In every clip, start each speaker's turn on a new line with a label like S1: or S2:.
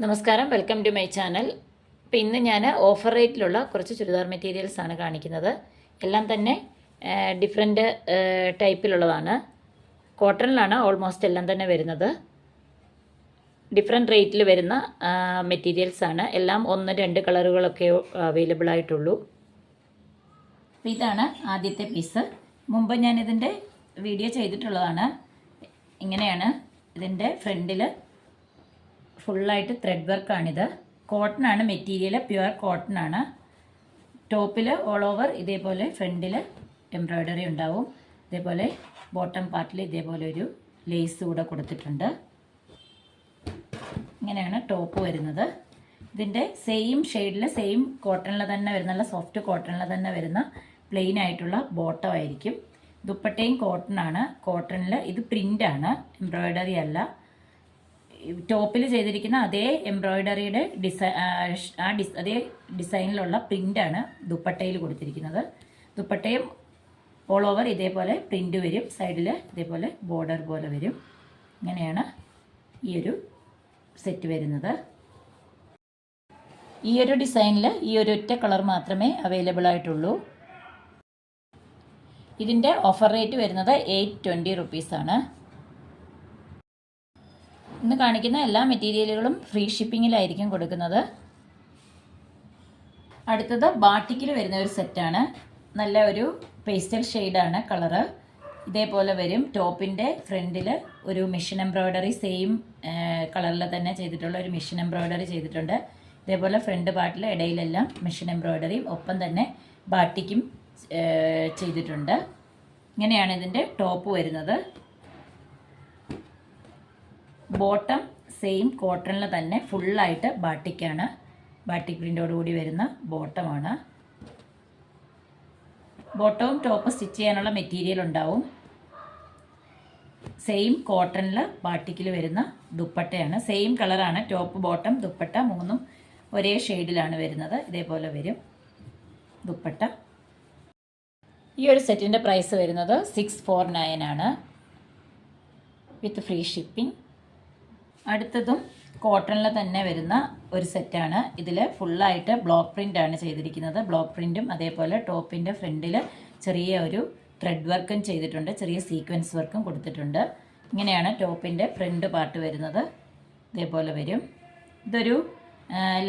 S1: നമസ്കാരം, welcome to my channel. അപ്പോൾ ഇന്ന് ഞാൻ ഓഫർ റേറ്റിലുള്ള കുറച്ച് ചുരിദാർ മെറ്റീരിയൽസ് ആണ് കാണിക്കുന്നത്. എല്ലാം തന്നെ ഡിഫറെൻറ്റ് ടൈപ്പിലുള്ളതാണ്. കോട്ടണിലാണ് ഓൾമോസ്റ്റ് എല്ലാം തന്നെ വരുന്നത്. ഡിഫറെൻറ്റ് റേറ്റിൽ വരുന്ന മെറ്റീരിയൽസ് ആണ്. എല്ലാം 1-2 കളറുകളൊക്കെ അവൈലബിൾ ആയിട്ടുള്ളൂ. അപ്പോൾ ഇതാണ് ആദ്യത്തെ പീസ്. മുമ്പ് ഞാൻ ഇതിൻ്റെ വീഡിയോ ചെയ്തിട്ടുള്ളതാണ്. ഇങ്ങനെയാണ് ഇതിൻ്റെ ഫ്രണ്ടിൽ ഫുള്ളായിട്ട് ത്രെഡ് വർക്കാണിത്. കോട്ടൺ ആണ് മെറ്റീരിയൽ, പ്യുവർ കോട്ടൺ ആണ്. ടോപ്പിൽ ഓൾ ഓവർ ഇതേപോലെ ഫ്രണ്ടിൽ എംബ്രോയ്ഡറി ഉണ്ടാവും. ഇതേപോലെ ബോട്ടം പാർട്ടിൽ ഇതേപോലെ ഒരു ലേസ് കൂടെ കൊടുത്തിട്ടുണ്ട്. ഇങ്ങനെയാണ് ടോപ്പ് വരുന്നത്. ഇതിൻ്റെ സെയിം ഷെയ്ഡിൽ സെയിം കോട്ടണിൽ തന്നെ വരുന്ന, നല്ല സോഫ്റ്റ് കോട്ടണിൽ തന്നെ വരുന്ന പ്ലെയിൻ ആയിട്ടുള്ള ബോട്ടം ആയിരിക്കും. ദുപ്പട്ടയും കോട്ടൺ ആണ്. കോട്ടണിൽ ഇത് പ്രിൻ്റാണ്, എംബ്രോയ്ഡറി അല്ല. ടോപ്പിൽ ചെയ്തിരിക്കുന്ന അതേ എംബ്രോയ്ഡറിയുടെ അതേ ഡിസൈനിലുള്ള പ്രിൻ്റാണ് ദുപ്പട്ടയിൽ കൊടുത്തിരിക്കുന്നത്. ദുപ്പട്ടയും ഓൾ ഓവർ ഇതേപോലെ പ്രിൻ്റ് വരും. സൈഡിൽ ഇതേപോലെ ബോർഡർ പോലെ വരും. ഇങ്ങനെയാണ് ഈ ഒരു സെറ്റ് വരുന്നത്. ഈ ഒരു ഡിസൈനിൽ ഈ ഒരു ഒറ്റ കളർ മാത്രമേ അവൈലബിൾ ആയിട്ടുള്ളൂ. ഇതിൻ്റെ ഓഫർ റേറ്റ് വരുന്നത് 820 റുപ്പീസാണ്. ഇന്ന് കാണിക്കുന്ന എല്ലാ മെറ്റീരിയലുകളും ഫ്രീ ഷിപ്പിങ്ങിലായിരിക്കും കൊടുക്കുന്നത്. അടുത്തത് ബാട്ടിക്കിൽ വരുന്ന ഒരു സെറ്റാണ്. നല്ല ഒരു പേസ്റ്റൽ ഷെയ്ഡാണ് കളറ്. ഇതേപോലെ വരും. ടോപ്പിൻ്റെ ഫ്രണ്ടിൽ ഒരു മിഷൻ എംബ്രോയ്ഡറി സെയിം കളറിൽ തന്നെ ചെയ്തിട്ടുള്ള ഒരു മിഷൻ എംബ്രോയ്ഡറി ചെയ്തിട്ടുണ്ട്. ഇതേപോലെ ഫ്രണ്ട് പാർട്ടിൽ ഇടയിലെല്ലാം മിഷൻ എംബ്രോയ്ഡറിയും ഒപ്പം തന്നെ ബാട്ടിക്കും ചെയ്തിട്ടുണ്ട്. ഇങ്ങനെയാണ് ഇതിൻ്റെ ടോപ്പ് വരുന്നത്. ബോട്ടം സെയിം കോട്ടണിൽ തന്നെ ഫുള്ളായിട്ട് ബാട്ടിക്കാണ്. ബാട്ടിക് പ്രിൻ്റോടുകൂടി വരുന്ന ബോട്ടമാണ്. ബോട്ടവും ടോപ്പ് സ്റ്റിച്ച് ചെയ്യാനുള്ള മെറ്റീരിയൽ ഉണ്ടാവും. സെയിം കോട്ടണിൽ ബാട്ടിക്കിൽ വരുന്ന ദുപ്പട്ടയാണ്. സെയിം കളറാണ്. ടോപ്പ് ബോട്ടം ദുപ്പട്ട മൂന്നും ഒരേ ഷെയ്ഡിലാണ് വരുന്നത്. ഇതേപോലെ വരും ദുപ്പട്ട. ഈ ഒരു സെറ്റിൻ്റെ പ്രൈസ് വരുന്നത് 649 ആണ്, വിത്ത് ഫ്രീ ഷിപ്പിംഗ്. അടുത്തതും കോട്ടണിൽ തന്നെ വരുന്ന ഒരു സെറ്റാണ്. ഇതിൽ ഫുള്ളായിട്ട് ബ്ലോക്ക് പ്രിൻ്റ് ആണ് ചെയ്തിരിക്കുന്നത്. ബ്ലോക്ക് പ്രിൻറ്റും അതേപോലെ ടോപ്പിൻ്റെ ഫ്രണ്ടിൽ ചെറിയ ഒരു ത്രെഡ് വർക്കും ചെയ്തിട്ടുണ്ട്. ചെറിയ സീക്വൻസ് വർക്കും കൊടുത്തിട്ടുണ്ട്. ഇങ്ങനെയാണ് ടോപ്പിൻ്റെ ഫ്രണ്ട് പാർട്ട് വരുന്നത്. ഇതേപോലെ വരും. ഇതൊരു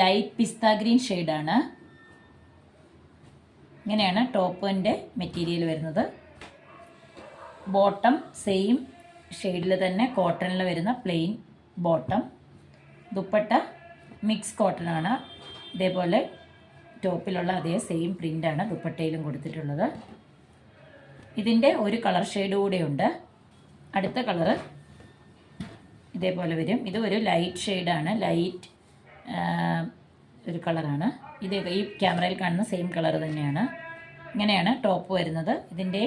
S1: ലൈറ്റ് പിസ്ത ഗ്രീൻ ഷെയ്ഡാണ്. ഇങ്ങനെയാണ് ടോപ്പിൻ്റെ മെറ്റീരിയൽ വരുന്നത്. ബോട്ടം സെയിം ഷെയ്ഡിൽ തന്നെ കോട്ടണിൽ വരുന്ന plain bottom. Dupatta mix cotton ആണ്. ഇതേപോലെ ടോപ്പിലുള്ള അതേ സെയിം പ്രിൻ്റാണ് ദുപ്പട്ടയിലും കൊടുത്തിട്ടുള്ളത്. ഇതിൻ്റെ ഒരു കളർ ഷെയ്ഡ് കൂടെയുണ്ട്. അടുത്ത കളറ് ഇതേപോലെ വരും. ഇത് ഒരു ലൈറ്റ് ഷെയ്ഡാണ്, ലൈറ്റ് ഒരു കളറാണ്. ഇത് ഈ ക്യാമറയിൽ കാണുന്ന സെയിം കളർ തന്നെയാണ്. ഇങ്ങനെയാണ് ടോപ്പ് വരുന്നത്. ഇതിൻ്റെ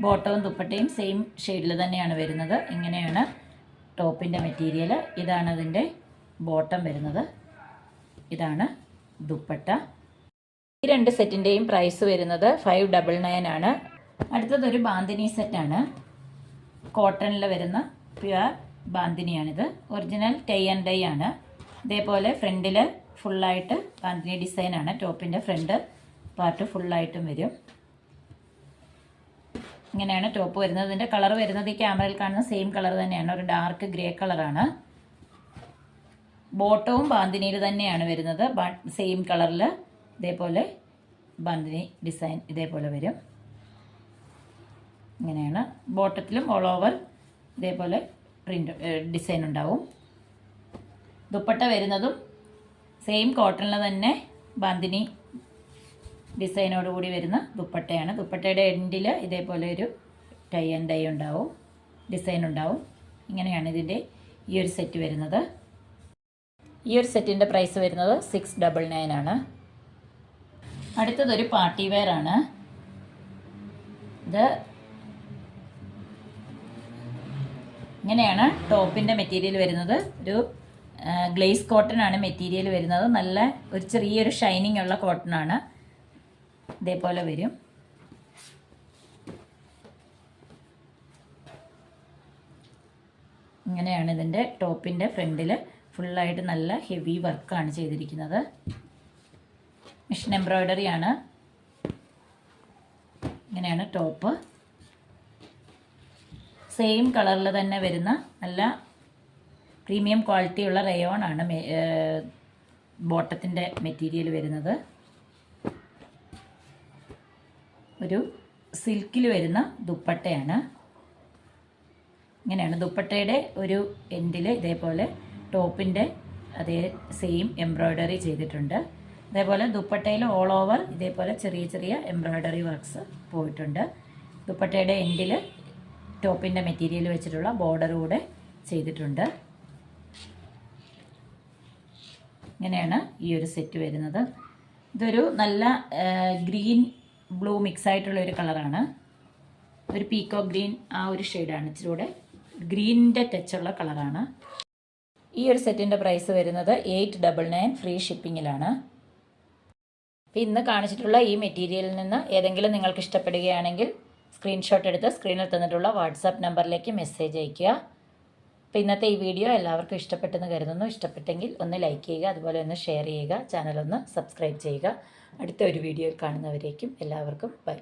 S1: ബോട്ടവും ദുപ്പട്ടയും സെയിം ഷെയ്ഡിൽ തന്നെയാണ് വരുന്നത്. ഇങ്ങനെയാണ് ടോപ്പിൻ്റെ മെറ്റീരിയൽ. ഇതാണ് അതിൻ്റെ ബോട്ടം വരുന്നത്. ഇതാണ് ദുപ്പട്ട. ഈ രണ്ട് സെറ്റിൻ്റെയും പ്രൈസ് വരുന്നത് 599 ആണ്. അടുത്തതൊരു ബാന്തിനി സെറ്റാണ്. കോട്ടണിൽ വരുന്ന പ്യുവർ ബാന്തിനിയാണിത്. ഒറിജിനൽ ടൈ ആൻഡ് ഡൈ ആണ്. ഇതേപോലെ ഫ്രണ്ടിൽ ഫുള്ളായിട്ട് ബാന്തിനി ഡിസൈനാണ്. ടോപ്പിൻ്റെ ഫ്രണ്ട് പാർട്ട് ഫുള്ളായിട്ടും വരും. ഇങ്ങനെയാണ് ടോപ്പ് വരുന്നത്. ഇതിൻ്റെ കളർ വരുന്നത് ഈ ക്യാമറയിൽ കാണുന്ന സെയിം കളർ തന്നെയാണ്. ഒരു ഡാർക്ക് ഗ്രേ കളറാണ്. ബോട്ടവും ബാന്തിനിയിൽ തന്നെയാണ് വരുന്നത്. സെയിം കളറിൽ ഇതേപോലെ ബാന്തിനി ഡിസൈൻ ഇതേപോലെ വരും. ഇങ്ങനെയാണ്. ബോട്ടത്തിലും ഓൾ ഓവർ ഇതേപോലെ പ്രിൻ്റ് ഡിസൈൻ ഉണ്ടാവും. ദുപ്പട്ട വരുന്നതും സെയിം കോട്ടണിൽ തന്നെ ബാന്തിനി ഡിസൈനോടുകൂടി വരുന്ന ദുപ്പട്ടയാണ്. ദുപ്പട്ടയുടെ എൻഡിൽ ഇതേപോലെ ഒരു ടൈ ആൻഡ് ഡൈ ഉണ്ടാവും, ഡിസൈൻ ഉണ്ടാവും. ഇങ്ങനെയാണ് ഇതിൻ്റെ ഈ ഒരു സെറ്റ് വരുന്നത്. ഈ ഒരു സെറ്റിൻ്റെ പ്രൈസ് വരുന്നത് 699 ആണ്. അടുത്തതൊരു പാർട്ടി വെയർ ആണ്. ഇത് ഇങ്ങനെയാണ് ടോപ്പിൻ്റെ മെറ്റീരിയൽ വരുന്നത്. ഒരു ഗ്ലേസ് കോട്ടൺ ആണ് മെറ്റീരിയൽ വരുന്നത്. നല്ല ഒരു ചെറിയൊരു ഷൈനിങ് ഉള്ള കോട്ടൺ ആണ്. ഇതേപോലെ വരും. ഇങ്ങനെയാണ് ഇതിൻ്റെ ടോപ്പിൻ്റെ ഫ്രണ്ടിൽ ഫുള്ളായിട്ട് നല്ല ഹെവി വർക്കാണ് ചെയ്തിരിക്കുന്നത്. മിഷൻ എംബ്രോയ്ഡറി ആണ്. ഇങ്ങനെയാണ് ടോപ്പ്. സെയിം കളറിൽ തന്നെ വരുന്ന നല്ല പ്രീമിയം ക്വാളിറ്റിയുള്ള റയോൺ ആണ് ബോട്ടത്തിൻ്റെ മെറ്റീരിയൽ വരുന്നത്. ഒരു സിൽക്കിൽ വരുന്ന ദുപ്പട്ടയാണ്. ഇങ്ങനെയാണ് ദുപ്പട്ടയുടെ ഒരു എൻഡിൽ ഇതേപോലെ ടോപ്പിൻ്റെ അതേ സെയിം എംബ്രോയ്ഡറി ചെയ്തിട്ടുണ്ട്. അതേപോലെ ദുപ്പട്ടയിൽ ഓൾ ഓവർ ഇതേപോലെ ചെറിയ ചെറിയ എംബ്രോയ്ഡറി വർക്ക്സ് പോയിട്ടുണ്ട്. ദുപ്പട്ടയുടെ എൻഡിൽ ടോപ്പിൻ്റെ മെറ്റീരിയൽ വെച്ചിട്ടുള്ള ബോർഡർ കൂടെ ചെയ്തിട്ടുണ്ട്. ഇങ്ങനെയാണ് ഈ ഒരു സെറ്റ് വരുന്നത്. ഇതൊരു നല്ല ഗ്രീൻ ബ്ലൂ മിക്സ് ആയിട്ടുള്ള ഒരു കളറാണ്. ഒരു പീക്കോ ഗ്രീൻ ആ ഒരു ഷെയ്ഡാണ്. ഇച്ചിരി കൂടെ ഗ്രീനിൻ്റെ ടച്ചുള്ള കളറാണ്. ഈ ഒരു സെറ്റിൻ്റെ പ്രൈസ് വരുന്നത് 899 ഫ്രീ ഷിപ്പിങ്ങിലാണ്. അപ്പോൾ ഇന്ന് കാണിച്ചിട്ടുള്ള ഈ മെറ്റീരിയലിൽ നിന്ന് ഏതെങ്കിലും നിങ്ങൾക്ക് ഇഷ്ടപ്പെടുകയാണെങ്കിൽ സ്ക്രീൻഷോട്ട് എടുത്ത് സ്ക്രീനിൽ തന്നിട്ടുള്ള വാട്സാപ്പ് നമ്പറിലേക്ക് മെസ്സേജ് അയയ്ക്കുക. അപ്പോൾ ഇന്നത്തെ ഈ വീഡിയോ എല്ലാവർക്കും ഇഷ്ടപ്പെട്ടെന്ന് കരുതുന്നു. ഇഷ്ടപ്പെട്ടെങ്കിൽ ഒന്ന് ലൈക്ക് ചെയ്യുക, അതുപോലെ ഒന്ന് ഷെയർ ചെയ്യുക, ചാനലൊന്ന് സബ്സ്ക്രൈബ് ചെയ്യുക. അടുത്ത ഒരു വീഡിയോയിൽ കാണുന്നവരേക്കും എല്ലാവർക്കും ബൈ.